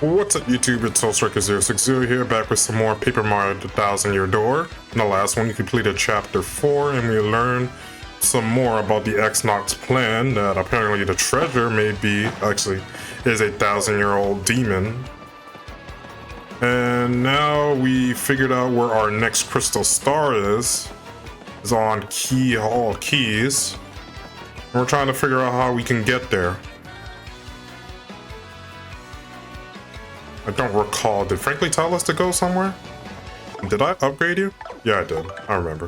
What's up YouTube, it's SoulStriker060 here, back with some more Paper Mario The Thousand Year Door. In the last one, we completed Chapter 4, and we learned some more about the X-Nox plan, that apparently the treasure is a 1,000-year-old demon. And now we figured out where our next crystal star is on Key Hall Keys. And we're trying to figure out how we can get there. I don't recall. Did Frankly tell us to go somewhere? Did I upgrade you? Yeah, I did. I remember.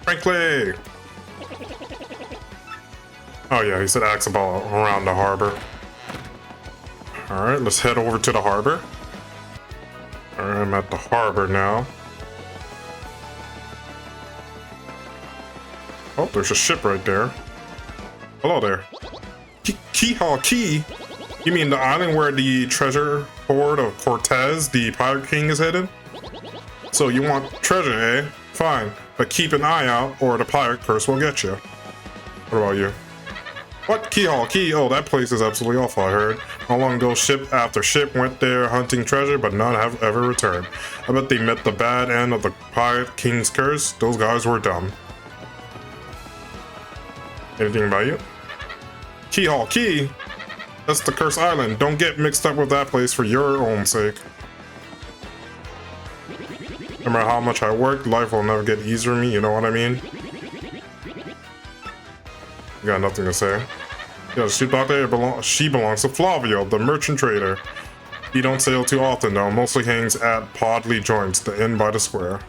Frankly! Oh yeah, he said ask about around the harbor. Alright, let's head over to the harbor. Alright, I'm at the harbor now. Oh, there's a ship right there. Hello there. Key Hall Key? You mean the island where the treasure hoard of Cortez, the Pirate King, is hidden? So you want treasure, eh? Fine, but keep an eye out or the pirate curse will get you. What about you? What? Key Hall Key? Oh, that place is absolutely awful, I heard. Not long ago, ship after ship went there hunting treasure, but none have ever returned. I bet they met the bad end of the Pirate King's curse. Those guys were dumb. Anything about you? Key Hall Key? That's the Curse Island. Don't get mixed up with that place for your own sake. No matter how much I work, life will never get easier on me, you know what I mean? You got nothing to say. Yeah, the ship out there, she belongs to Flavio, the merchant trader. He don't sail too often though, mostly hangs at Podley Joints, the inn by the square.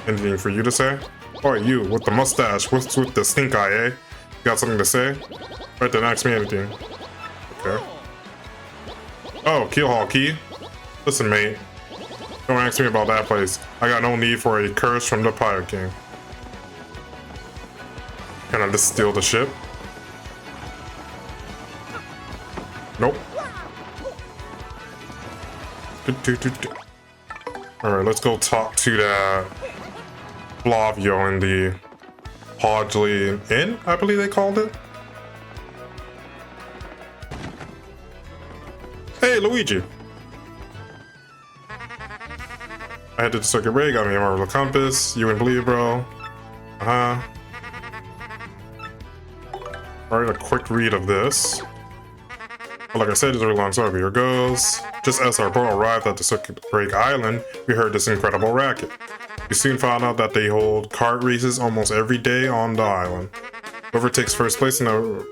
Anything for you to say? Oh, you, with the mustache, what's with the stink eye, eh? Got something to say? Right then, ask me anything. Okay. Oh, Key Hall Key? Listen, mate. Don't ask me about that place. I got no need for a curse from the Pirate King. Can I just steal the ship? Nope. Alright, let's go talk to that Flavio in the Podley Inn, I believe they called it. Hey, Luigi! I headed to Circuit Ray, got me a Marvel Compass. You wouldn't believe, bro. Uh-huh. Alright, a quick read of this. But like I said, it's a really long story. Here goes. Just as our boat arrived at the Circuit Break Island, we heard this incredible racket. We soon found out that they hold kart races almost every day on the island. Whoever takes first place in the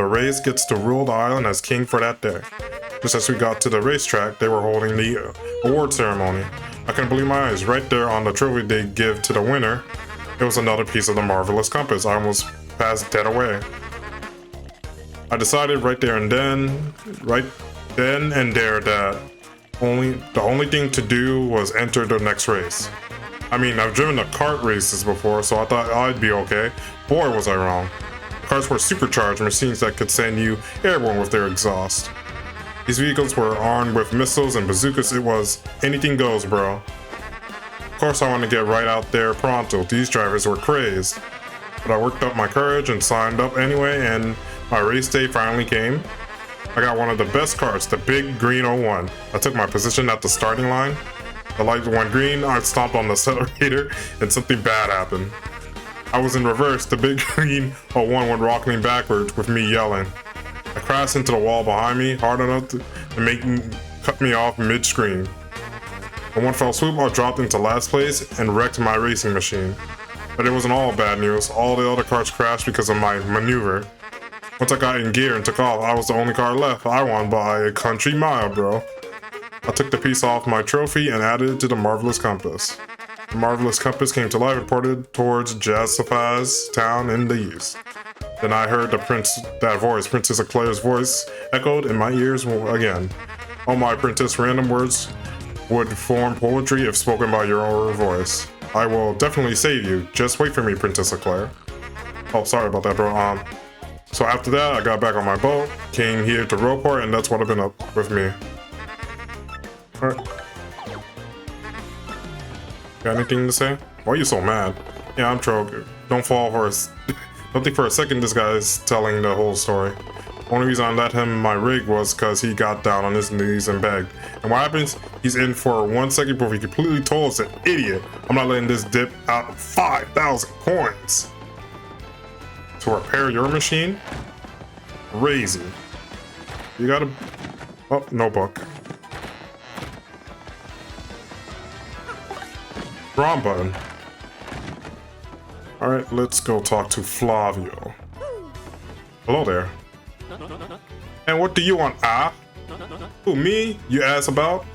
race gets to rule the island as king for that day. Just as we got to the racetrack, they were holding the award ceremony. I couldn't believe my eyes. Right there on the trophy they give to the winner, it was another piece of the marvelous compass. I almost passed dead away. I decided right then and there that the only thing to do was enter the next race. I mean, I've driven the kart races before, so I thought I'd be okay. Boy, was I wrong. Cars were supercharged machines that could send you airborne with their exhaust. These vehicles were armed with missiles and bazookas. It was anything goes, bro. Of course, I wanted to get right out there pronto. These drivers were crazed. But I worked up my courage and signed up anyway, and my race day finally came. I got one of the best cars, the big green 01. I took my position at the starting line. The light went green, I stomped on the accelerator, and something bad happened. I was in reverse, the big green 01 went rocking backwards with me yelling. I crashed into the wall behind me, hard enough to cut me off mid-screen. In one fell swoop, I dropped into last place and wrecked my racing machine. But it wasn't all bad news, all the other cars crashed because of my maneuver. Once I got in gear and took off, I was the only car left. I won by a country mile, bro. I took the piece off my trophy and added it to the Marvelous Compass. The Marvelous Compass came to life and ported towards Jazzafaz town in the east. Then I heard Princess Eclair's voice echoed in my ears again. Oh my Princess, random words would form poetry if spoken by your own voice. I will definitely save you. Just wait for me, Princess Eclair. Oh, sorry about that, bro. So after that, I got back on my boat, came here to Roport, and that's what I've been up with me. Alright. Got anything to say? Why are you so mad? Yeah, I'm Troke. Don't fall for don't think for a second this guy's telling the whole story. Only reason I let him my rig was because he got down on his knees and begged. And what happens? He's in for 1 second before he completely told us, an idiot. I'm not letting this dip out 5,000 coins. To repair your machine? Crazy. You gotta... Oh, no book. Wrong button. Alright, let's go talk to Flavio. Hello there. And what do you want, ah? Who, me? You ask about?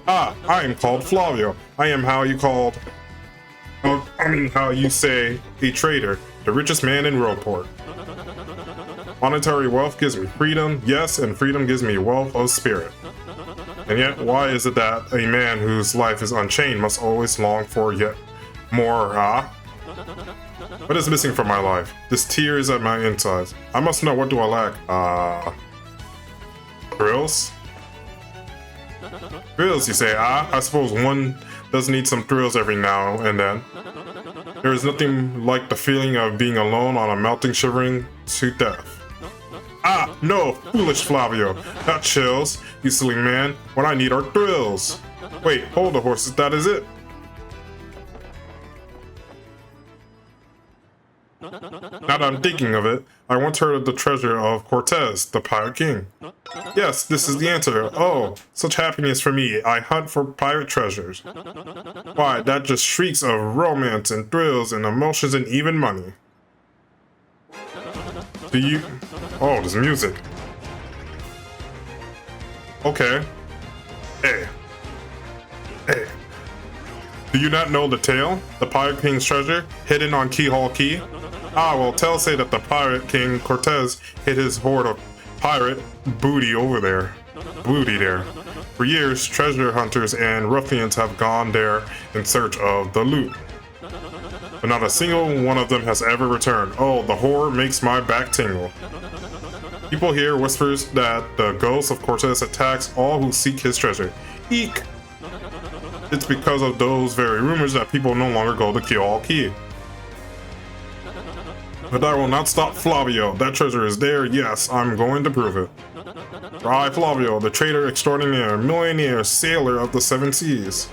Ah, I am called Flavio. I am how you called... how you say a trader. The richest man in Roleport. Monetary wealth gives me freedom, yes, and freedom gives me wealth of spirit. And yet, why is it that a man whose life is unchained must always long for yet more, ah? What is missing from my life? This tear is at my insides. I must know, what do I lack? Thrills? Thrills, you say? I suppose one does need some thrills every now and then. There is nothing like the feeling of being alone on a melting, shivering to death. Ah, no, foolish Flavio. Not chills, you silly man. What I need are thrills. Wait, hold the horses, that is it. Now that I'm thinking of it, I once heard of the treasure of Cortez, the pirate king. Yes, this is the answer. Oh, such happiness for me. I hunt for pirate treasures. Why, that just shrieks of romance and thrills and emotions and even money. Do you... Oh, there's music. Okay. Hey. Hey. Do you not know the tale? The Pirate King's treasure, hidden on Keyhole Key? Ah, well, tales say that the Pirate King Cortez hid his hoard of pirate booty over there. Booty there. For years, treasure hunters and ruffians have gone there in search of the loot. But not a single one of them has ever returned. Oh, the horror makes my back tingle. People hear whispers that the ghost of Cortez attacks all who seek his treasure. Eek! It's because of those very rumors that people no longer go to Keyhole Key. But that will not stop Flavio. That treasure is there, yes, I'm going to prove it. For I, Flavio, the trader extraordinaire, millionaire, sailor of the seven seas.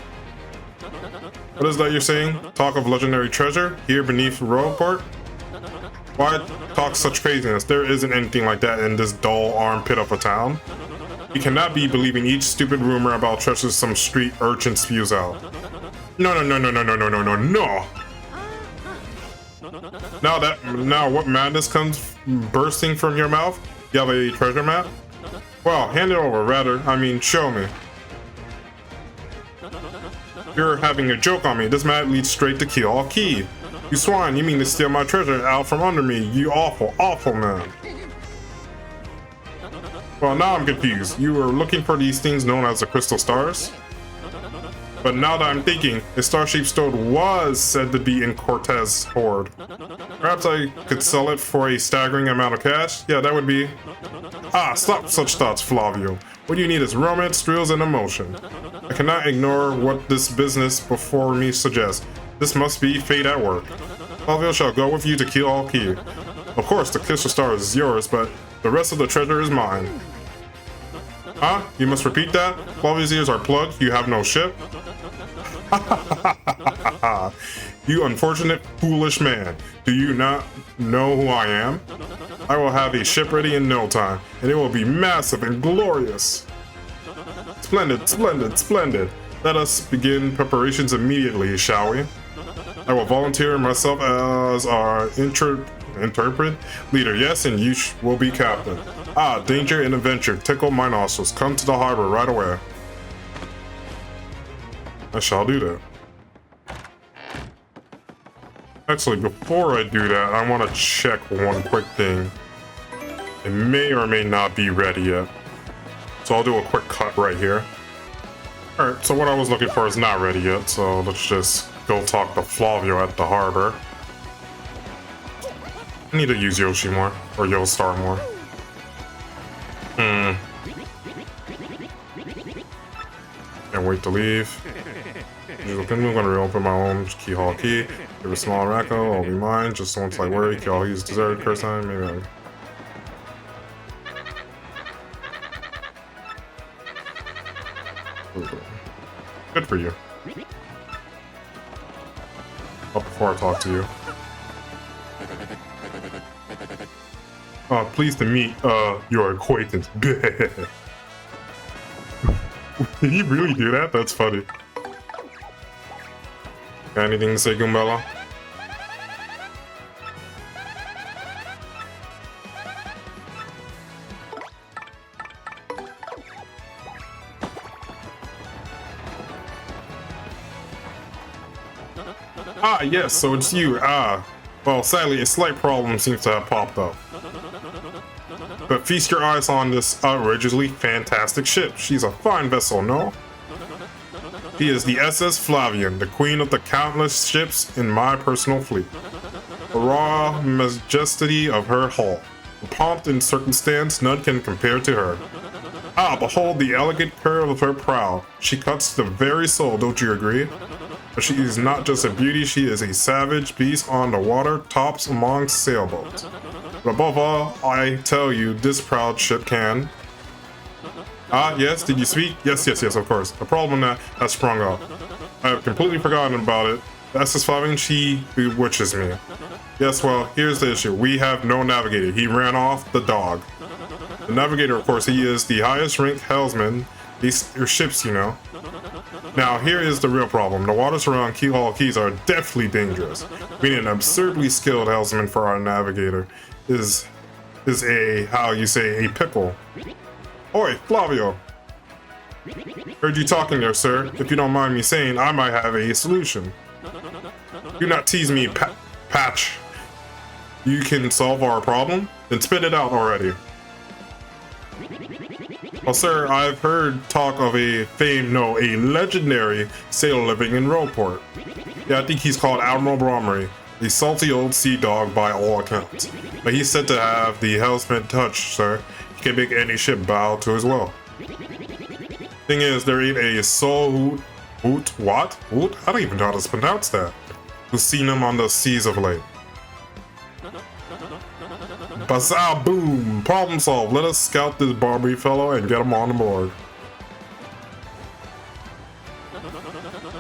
What is that you're saying? Talk of legendary treasure here beneath Roleport? Why talk such craziness? There isn't anything like that in this dull armpit of a town. You cannot be believing each stupid rumor about treasures some street urchin spews out. No. Now what madness comes bursting from your mouth? You have a treasure map? Well, hand it over, rather. I mean, show me. You're having a joke on me. This map leads straight to Keyhole Key. You swine, you mean to steal my treasure out from under me, you awful, awful man. Well, now I'm confused. You were looking for these things known as the Crystal Stars? But now that I'm thinking, a star-shaped stone was said to be in Cortez's hoard. Perhaps I could sell it for a staggering amount of cash? Yeah, that would be... Ah, stop such thoughts, Flavio. What you need is romance, thrills, and emotion. I cannot ignore what this business before me suggests. This must be fate at work. Flavio shall go with you to Keyhole Key. Of course, the Crystal Star is yours, but the rest of the treasure is mine. Huh? You must repeat that? Flavio's ears are plugged, you have no ship? You unfortunate, foolish man. Do you not know who I am? I will have a ship ready in no time, and it will be massive and glorious. Splendid, splendid, splendid. Let us begin preparations immediately, shall we? I will volunteer myself as our interpret leader, yes, and you will be captain. Ah, danger and adventure tickle my nostrils. Come to the harbor right away. I shall do that. Actually, before I do that, I want to check one quick thing. It may or may not be ready yet. So I'll do a quick cut right here. Alright, so what I was looking for is not ready yet, so let's just go talk to Flavio at the harbor. I need to use Yoshi more, or Yostar more. Can't wait to leave. I'm gonna reopen my own Keyhole Key. Give a small Racco, I'll be mine. Just once I worry, Keyhole Key's deserted, curse time, maybe Good for you. Oh, before I talk to you. Pleased to meet, your acquaintance. Did he really do that? That's funny. Got anything to say, Goombella? Ah, yes, so it's you. Well, sadly, a slight problem seems to have popped up. But feast your eyes on this outrageously fantastic ship. She's a fine vessel, no? He is the SS Flavian, the queen of the countless ships in my personal fleet. The raw majesty of her hull. The pomp and circumstance, none can compare to her. Ah, behold the elegant curve of her prow. She cuts the very soul, don't you agree? But she is not just a beauty, she is a savage beast on the water, tops among sailboats. But above all, I tell you, this proud ship can... Ah, yes, did you speak? Yes, of course. The problem that has sprung up. I have completely forgotten about it. The SS Flavian, she bewitches me. Yes, well, here's the issue. We have no navigator. He ran off the dog. The navigator, of course, he is the highest ranked helmsman. These are ships, you know. Now, here is the real problem. The waters around Keelhaul Keys are deathly dangerous. We need an absurdly skilled helmsman for our navigator. Is a, how you say, a pickle. Oi, Flavio! Heard you talking there, sir. If you don't mind me saying, I might have a solution. Do not tease me, Patch. You can solve our problem? Then spit it out already. Well, sir, I've heard talk of a legendary sailor living in Roleport. Yeah, I think he's called Admiral Bromley, a salty old sea dog by all accounts. But he's said to have the helmsman touch, sir. He can make any ship bow to his will. Thing is, there ain't a soul what? I don't even know how to pronounce that. Who's seen him on the seas of late. Bazaar boom! Problem solved. Let us scout this Barbary fellow and get him on board.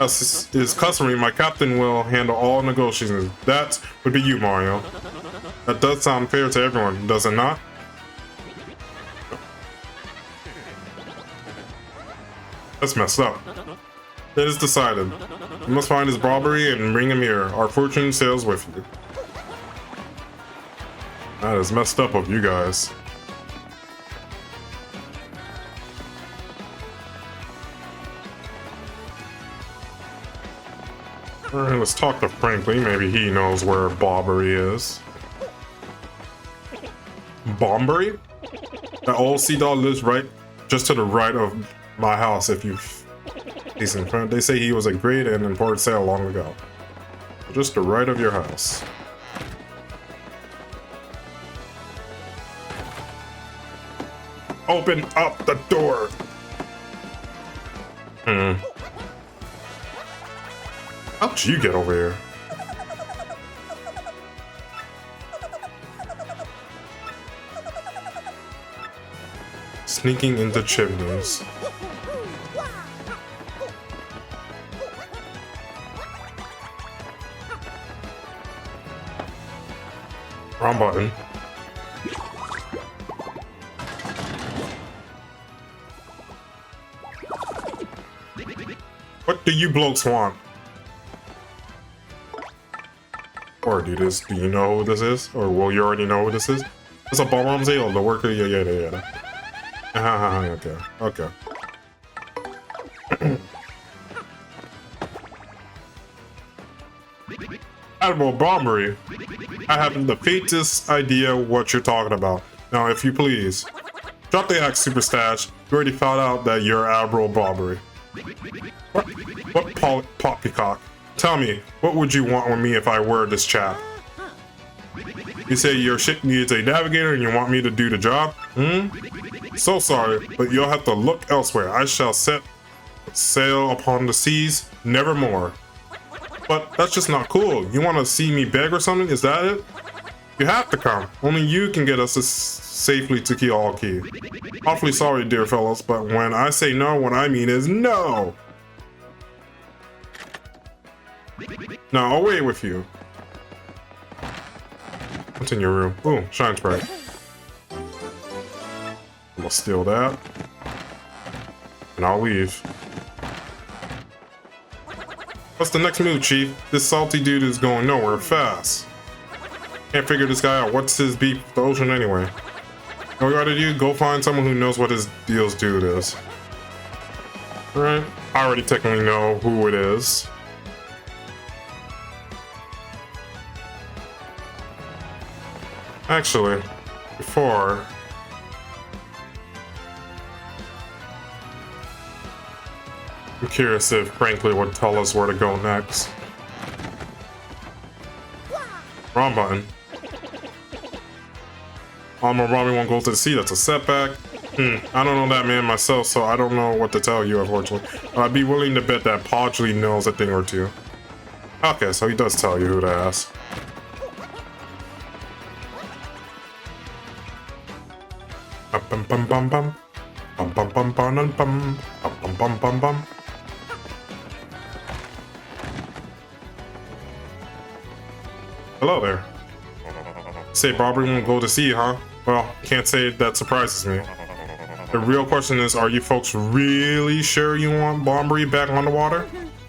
As is customary, my captain will handle all negotiations. That would be you, Mario. That does sound fair to everyone, does it not? That's messed up. It is decided. You must find his Barbary and bring him here. Our fortune sails with you. That is messed up of you guys. Alright, let's talk to Franklin. Maybe he knows where Barbary is. Bombury? That old sea dog lives right just to the right of my house if you've seen him. They say he was a great and important sailor long ago. Just the right of your house. Open up the door! How'd you get over here? Sneaking into chimneys. Wrong button. What do you blokes want? Or do you know who this is? Or will you already know who this is? It's a Balramzale, the worker, yeah. Okay. Admiral Bromley, I haven't the faintest idea what you're talking about. Now, if you please, drop the axe, Super Stash. We already found out that you're Admiral Bromley. What poppycock? Tell me, what would you want with me if I were this chap? You say your ship needs a navigator and you want me to do the job? So sorry, but you'll have to look elsewhere. I shall set sail upon the seas, nevermore. But that's just not cool. You want to see me beg or something? Is that it? You have to come. Only you can get us safely to Key All Key. Awfully sorry, dear fellows, but when I say no, what I mean is no! Now, away with you. What's in your room? Ooh, Shine Sprite. We'll steal that. And I'll leave. What's the next move, Chief? This salty dude is going nowhere fast. Can't figure this guy out. What's his beef with the ocean anyway? All you gotta do, go find someone who knows what his deal's dude is. Alright, I already technically know who it is. Actually, before... I'm curious if Frankly would tell us where to go next. Wrong button. Mommy won't go to the sea, that's a setback. I don't know that man myself, so I don't know what to tell you, unfortunately. I'd be willing to bet that Podgley knows a thing or two. Okay, so he does tell you who to ask. Bum bum bum bum. Bum bum bum bum bum bum. Bum bum bum bum. Hello there. Say Barbary won't go to sea, huh? Well, can't say that surprises me. The real question is, are you folks really sure you want Barbary back on the water?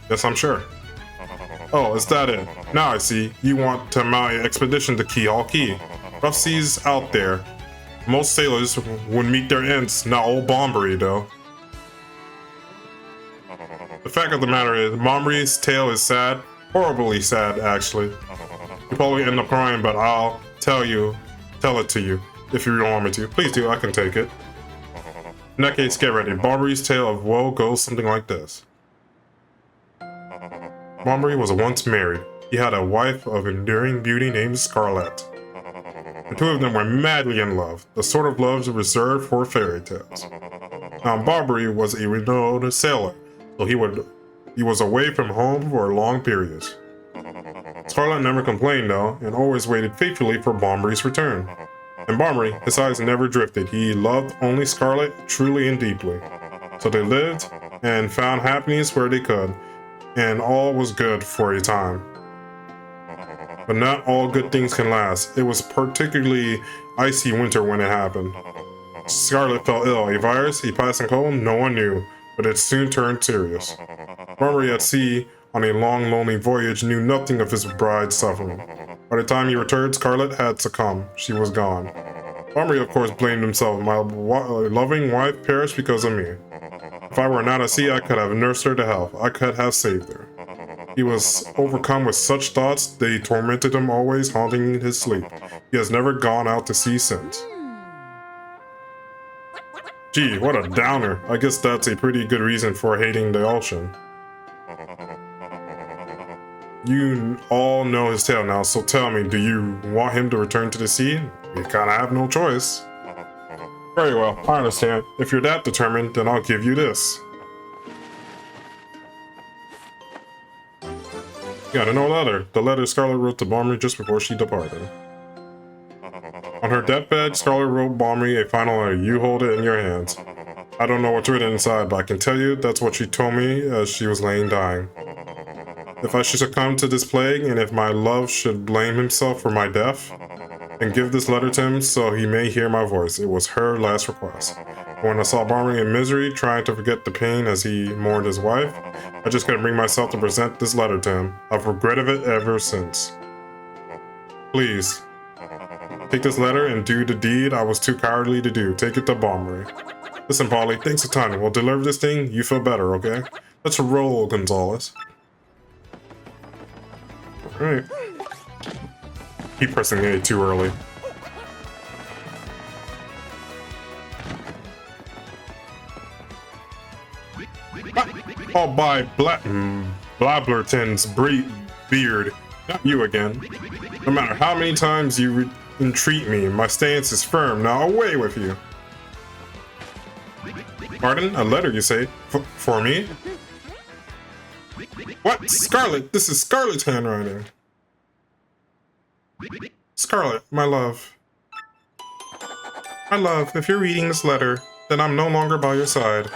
Yes, I'm sure. Oh, is that it? Now I see. You want to mount an expedition to Key All Key. Rough seas out there. Most sailors would meet their ends, not old Barbary, though. The fact of the matter is, Barbary's tale is sad. Horribly sad, actually. You'll probably end up crying, but I'll tell it to you, if you don't want me to. Please do, I can take it. In that case, get ready. Barbary's tale of woe goes something like this. Barbary was once married. He had a wife of enduring beauty named Scarlet. The two of them were madly in love, the sort of love reserved for fairy tales. Now, Barbary was a renowned sailor, so he was away from home for long periods. Scarlet never complained though, and always waited faithfully for Barbary's return. And Barbary, his eyes never drifted. He loved only Scarlet truly and deeply. So they lived and found happiness where they could, and all was good for a time. But not all good things can last. It was particularly icy winter when it happened. Scarlet fell ill. A virus, a passing cold, no one knew, but it soon turned serious. Barbary at sea on a long, lonely voyage knew nothing of his bride's suffering. By the time he returned, Scarlet had succumbed. She was gone. Barbary, of course, blamed himself. My loving wife perished because of me. If I were not at sea, I could have nursed her to health. I could have saved her. He was overcome with such thoughts, they tormented him always, haunting his sleep. He has never gone out to sea since. Gee, what a downer. I guess that's a pretty good reason for hating the ocean. You all know his tale now, so tell me, do you want him to return to the sea? We kinda have no choice. Very well, I understand. If you're that determined, then I'll give you this. You got an old letter. The letter Scarlet wrote to Barbary just before she departed. On her deathbed, Scarlet wrote Barbary a final letter. You hold it in your hands. I don't know what's written inside, but I can tell you that's what she told me as she was laying dying. If I should succumb to this plague, and if my love should blame himself for my death, then give this letter to him so he may hear my voice. It was her last request. When I saw Barbary in misery, trying to forget the pain as he mourned his wife, I just couldn't bring myself to present this letter to him. I've regretted it ever since. Please, take this letter and do the deed I was too cowardly to do. Take it to Barbary. Listen, Polly, thanks a ton. We'll deliver this thing, you feel better, okay? Let's roll, Gonzalez. Alright. Keep pressing A too early. All by Blabberton's beard. Not you again. No matter how many times you entreat me, my stance is firm. Now away with you. Pardon? A letter, you say? For me? What? Scarlet? This is Scarlet's handwriting. Scarlet, my love. My love, if you're reading this letter, then I'm no longer by your side.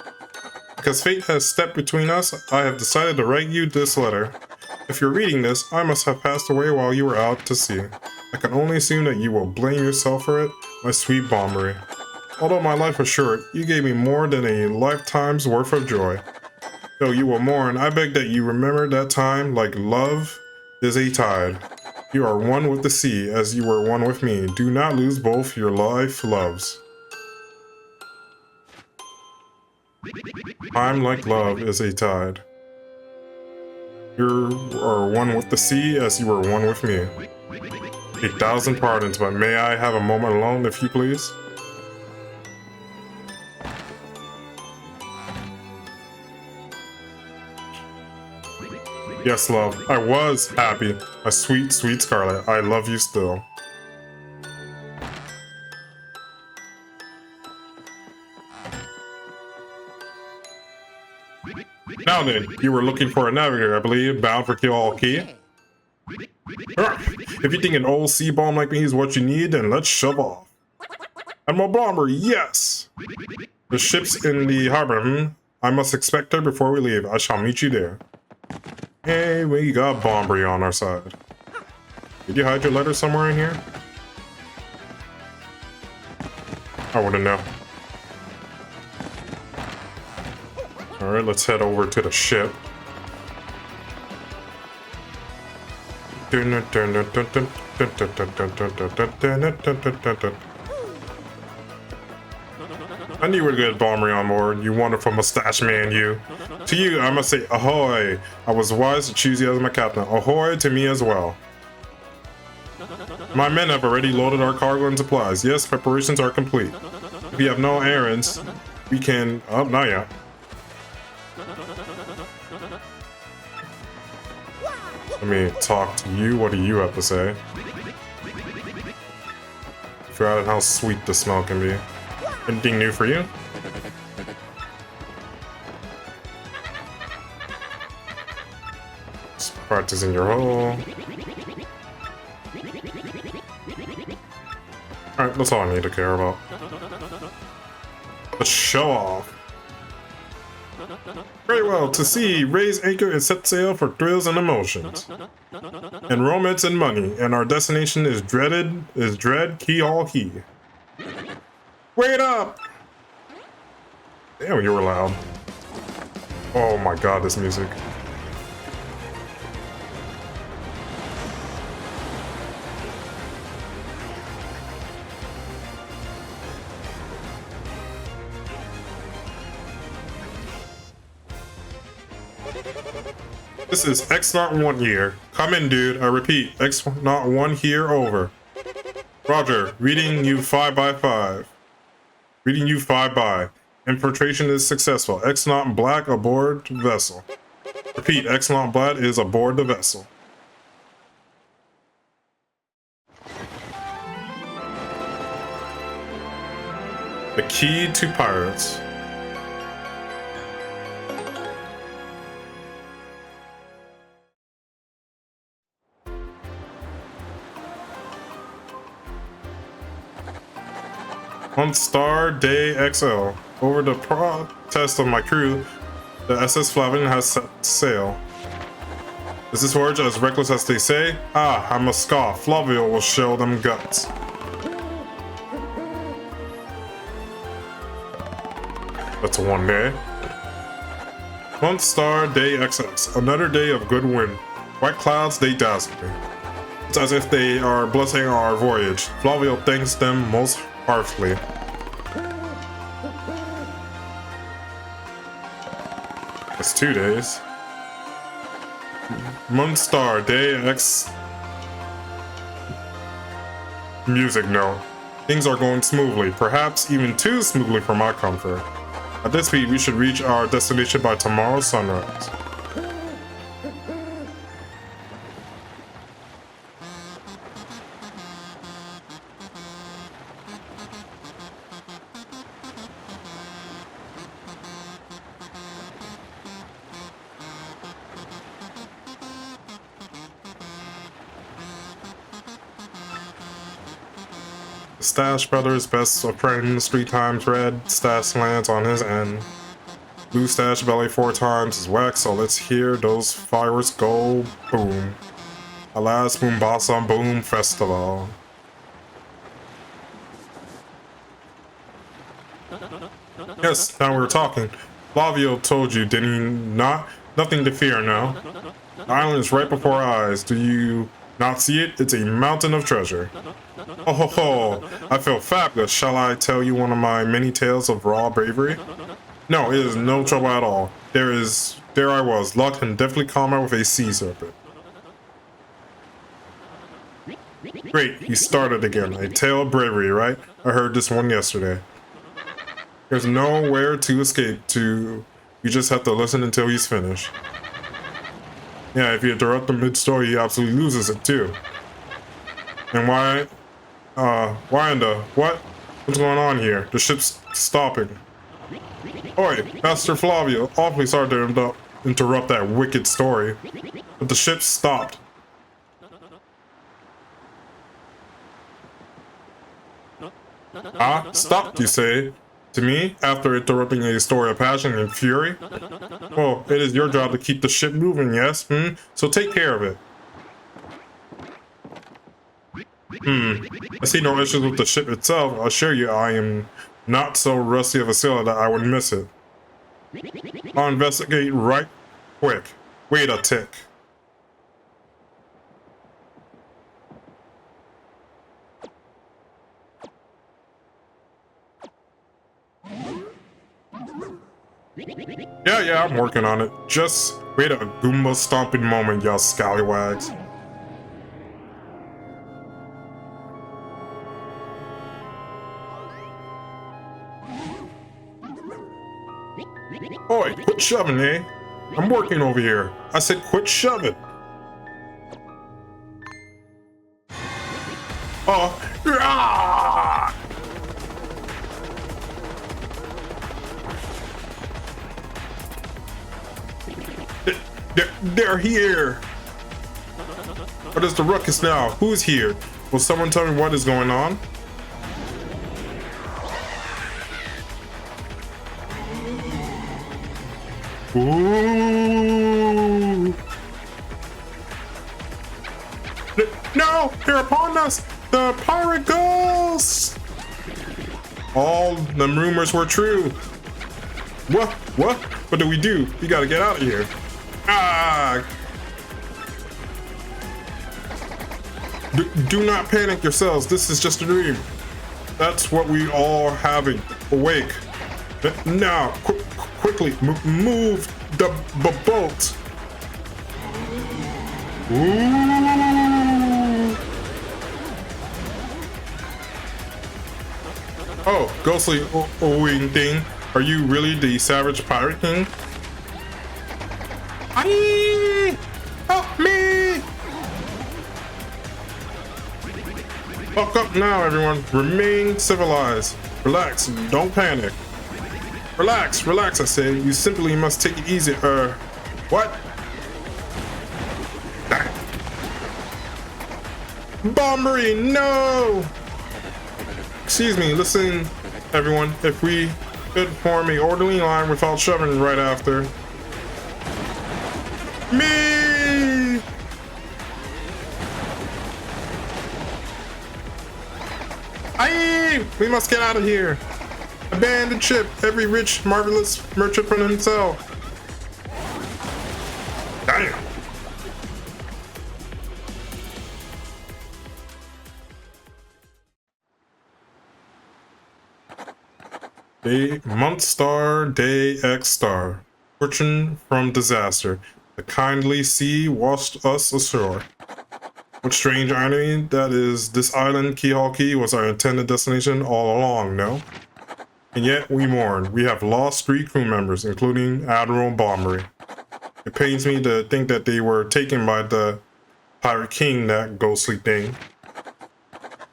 Because fate has stepped between us, I have decided to write you this letter. If you're reading this, I must have passed away while you were out to sea. I can only assume that you will blame yourself for it, my sweet Bombery. Although my life was short, you gave me more than a lifetime's worth of joy. Though you will mourn, I beg that you remember that time like love is a tide. You are one with the sea as you were one with me. Do not lose both your life loves. Time like love is a tide. You are one with the sea as you were one with me. 1,000 pardons, but may I have a moment alone, if you please? Yes, love, I was happy. My sweet, sweet Scarlet, I love you still. Now then, you were looking for a navigator, I believe, bound for Kill Key. If you think an old sea bomb like me is what you need, then let's shove off. Admiral Bomber, yes! The ship's in the harbor, I must expect her before we leave. I shall meet you there. Hey, we got Bombery on our side. Did you hide your letter somewhere in here? I wouldn't know. Alright, let's head over to the ship. I knew we'd get Bombery on board, you wonderful mustache man, you. To you, I must say ahoy. I was wise to choose you as my captain. Ahoy to me as well. My men have already loaded our cargo and supplies. Yes, preparations are complete. If you have no errands, we can... Oh, not yet. Let me talk to you. What do you have to say? Forgot how sweet the smell can be. Anything new for you? Just practicing your hole. Alright, that's all I need to care about. Let's show off. Very well, to sea, raise anchor and set sail for thrills and emotions. And romance and money, and our destination is Dread Key All Key. Wait up! Damn, you were loud. Oh my god, this music. This is X01 here. Come in, dude. I repeat, X01 here, over. Roger, reading you 5 by 5. Reading you 5 by. Infiltration is successful. X-Naught Black aboard vessel. Repeat, X-Naught Black is aboard the vessel. The key to pirates. On Star Day XL, over the protest of my crew, the SS Flavian has set sail. Is this voyage as reckless as they say? Ah, I must scoff. Flavio will show them guts. That's one day. One Star Day XX, another day of good wind. White clouds, they dazzle me. It's as if they are blessing our voyage. Flavio thanks them most heartily. It's 2 days. Moonstar Day X. Music note. Things are going smoothly, perhaps even too smoothly for my comfort. At this speed, we should reach our destination by tomorrow's sunrise. The Stash Brothers, best of friends 3 times red. Stash lands on his end. Blue Stash Belly 4 times is whack, so let's hear those fireworks go boom. Alas, Boombasa Boom Festival. Yes, now we're talking. Flavio told you, did he not? Nothing to fear now. The island is right before our eyes. Do you not see it? It's a mountain of treasure. Oh ho ho! I feel fabulous. Shall I tell you one of my many tales of raw bravery? No, it is no trouble at all. There I was, locked in deathly combat with a sea serpent. Great, he started again. A tale of bravery, right? I heard this one yesterday. There's nowhere to escape to. You just have to listen until he's finished. Yeah, if you interrupt the mid-story, he absolutely loses it too. And why in the what? What's going on here? The ship's stopping. Oi, Master Flavio, awfully sorry to interrupt that wicked story, but the ship stopped. Stopped, you say? To me, after interrupting a story of passion and fury? Well, it is your job to keep the ship moving, yes? So take care of it. I see no issues with the ship itself. I assure you I am not so rusty of a sailor that I would miss it. I'll investigate right quick. Wait a tick. Yeah, I'm working on it. Just wait a Goomba stomping moment, y'all scallywags. Oi, quit shoving, eh? I'm working over here. I said quit shoving. Oh, ah! They're here. What is the ruckus now? Who's here? Will someone tell me what is going on? Ooh. No, they're upon us. The pirate ghosts. All the rumors were true. What? What do we do? We gotta get out of here. Do not panic yourselves. This is just a dream. That's what we all having. Awake. Now, quickly, move the boat. Ooh. Oh, ghostly owing thing. Are you really the savage pirate king? Aye! Help me! Buck up now, everyone. Remain civilized. Relax, don't panic. Relax, I say. You simply must take it easy. What? Bombery, no! Excuse me, listen, everyone. If we could form a orderly line without shoving right after. Me! Aye! We must get out of here. Abandon ship. Every rich, marvelous merchant from himself. Damn. Month star, day X star. Fortune from disaster. The kindly sea washed us ashore. What strange irony that is this island, Keyhole Key, was our intended destination all along, no? And yet we mourn. We have lost 3 crew members, including Admiral Bombery. It pains me to think that they were taken by the Pirate King, that ghostly thing.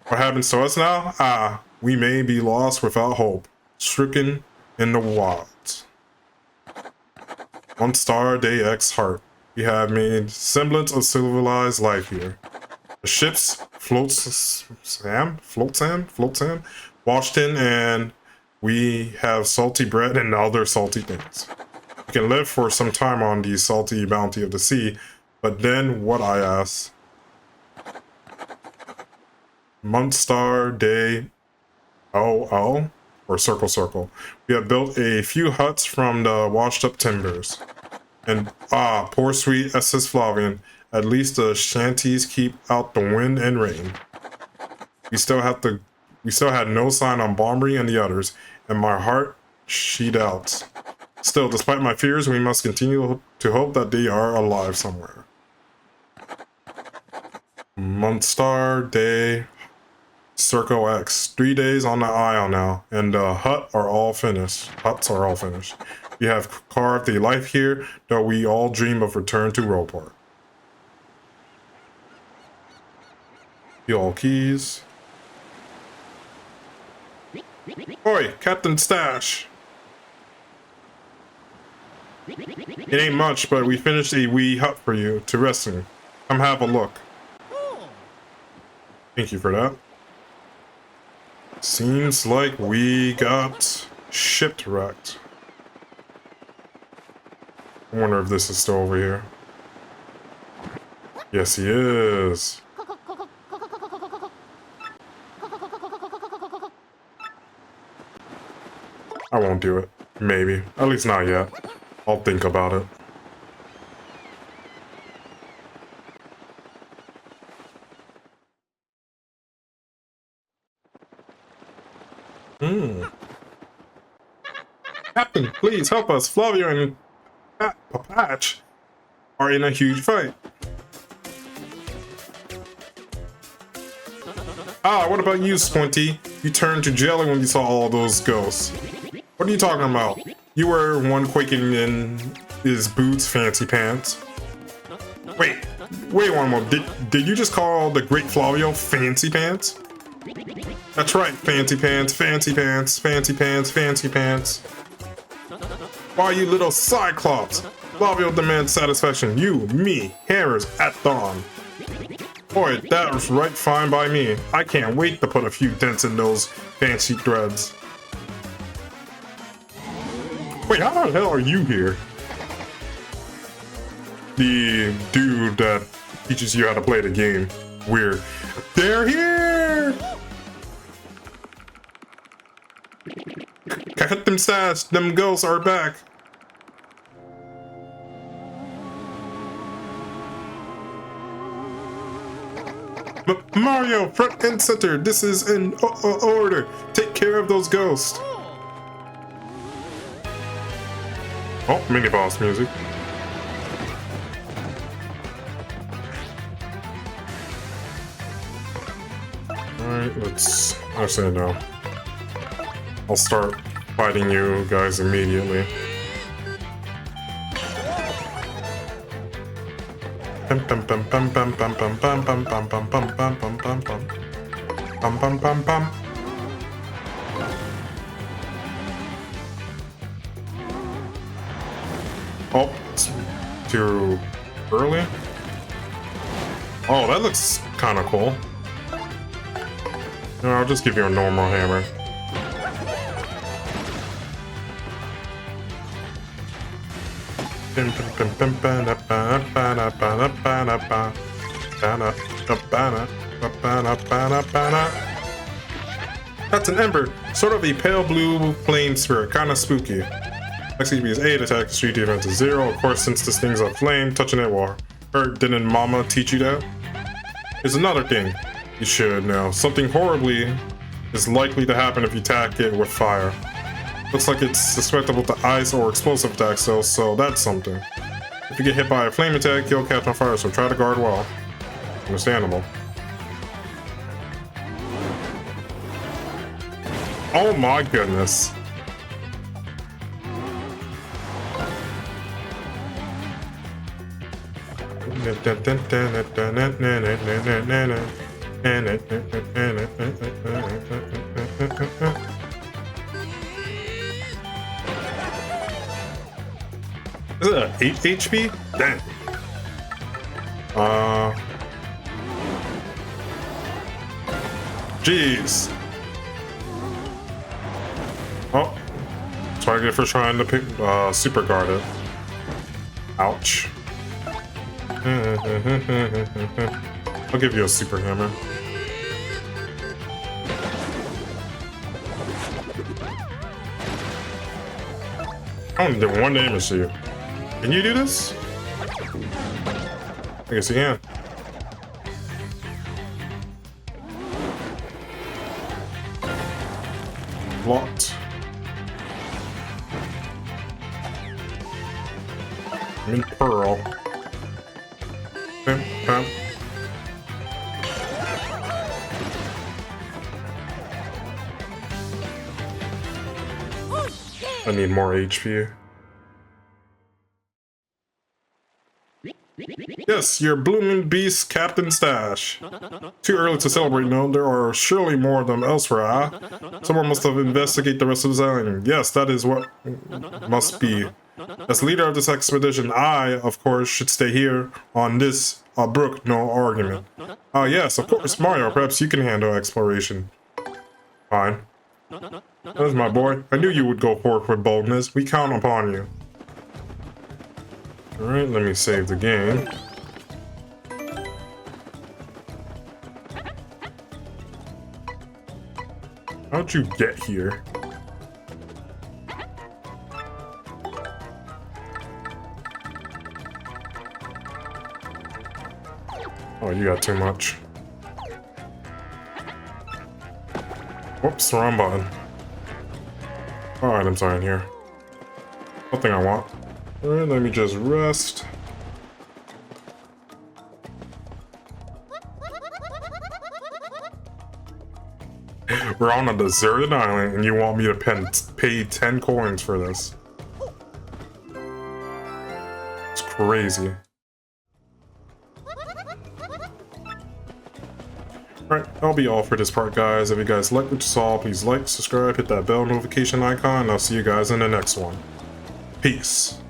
What happens to us now? We may be lost without hope. Stricken in the wilds. 1 star, day X heart. We have made semblance of civilized life here. The ship's float sand, Washington, and we have salty bread and other salty things. You can live for some time on the salty bounty of the sea, but then what, I ask? Month, star, day, or circle. We have built a few huts from the washed up timbers. And poor sweet SS Flavian, at least the shanties keep out the wind and rain. We still had no sign on Bombery and the others, and my heart she doubts. Still, despite my fears, we must continue to hope that they are alive somewhere. Month, star, day, Circle X. 3 days on the aisle now, and the huts are all finished. We have carved a life here, though we all dream of return to Roport. All keys. Oi, Captain Stash. It ain't much, but we finished a wee hut for you to rest in. Come have a look. Thank you for that. Seems like we got shipwrecked. I wonder if this is still over here. Yes, he is. I won't do it. Maybe. At least not yet. I'll think about it. Captain, please help us. Flavio and Papatch are in a huge fight. What about you, Squinty? You turned to jelly when you saw all those ghosts. What are you talking about? You were one quaking in his boots, fancy pants. Wait one more. Did you just call the great Flavio fancy pants? That's right, fancy pants, fancy pants, fancy pants, fancy pants. Why, you little cyclops? Flavio demands satisfaction. You, me, hammers at dawn. Boy, that was right fine by me. I can't wait to put a few dents in those fancy threads. Wait, how the hell are you here? The dude that teaches you how to play the game. Weird. They're here! Cut them sass, them ghosts are back. Mario, front and center, this is in order. Take care of those ghosts. Oh, mini boss music. Alright, let's actually no. I'll start fighting you guys immediately. Pum pum pum pum pum pum pum pum pum pum pum pum pum pum pum pum pum pum pum. Oh, it's too early. Oh, that looks kind of cool. No, I'll just give you a normal hammer. That's an ember, sort of a pale blue flame spirit, kinda spooky. XCB is 8, attack, street defense is 0. Of course, since this thing's a flame, touching it will hurt. Didn't Mama teach you that? Here's another thing you should know. Something horribly is likely to happen if you attack it with fire. Looks like it's susceptible to ice or explosive attacks though, so that's something. If you get hit by a flame attack, you'll catch on fire, so try to guard well. Understandable. Oh my goodness. Is it an 8 HP? Dang. Jeez. Oh. That's what I get for trying to pick, super guard it. Ouch. I'll give you a super hammer. I only did one damage to you. Can you do this? I guess you can. Blocked. I mean, Pearl. Pimp, pimp. I need more HP. Yes, your blooming beast, Captain Stash. Too early to celebrate, no. There are surely more of them elsewhere, ah? Someone must have investigated the rest of this island. Yes, that is what must be. As leader of this expedition, I, of course, should stay here on this brook, no argument. Yes, of course, Mario, perhaps you can handle exploration. Fine. That is my boy. I knew you would go forth with boldness. We count upon you. Alright, let me save the game. How'd you get here? Oh, you got too much. Whoops, wrong button. Oh, items are in here. Nothing I want. Alright, let me just rest. We're on a deserted island and you want me to pay 10 coins for this. It's crazy. Alright, that'll be all for this part, guys. If you guys like what you saw, please like, subscribe, hit that bell notification icon, and I'll see you guys in the next one. Peace.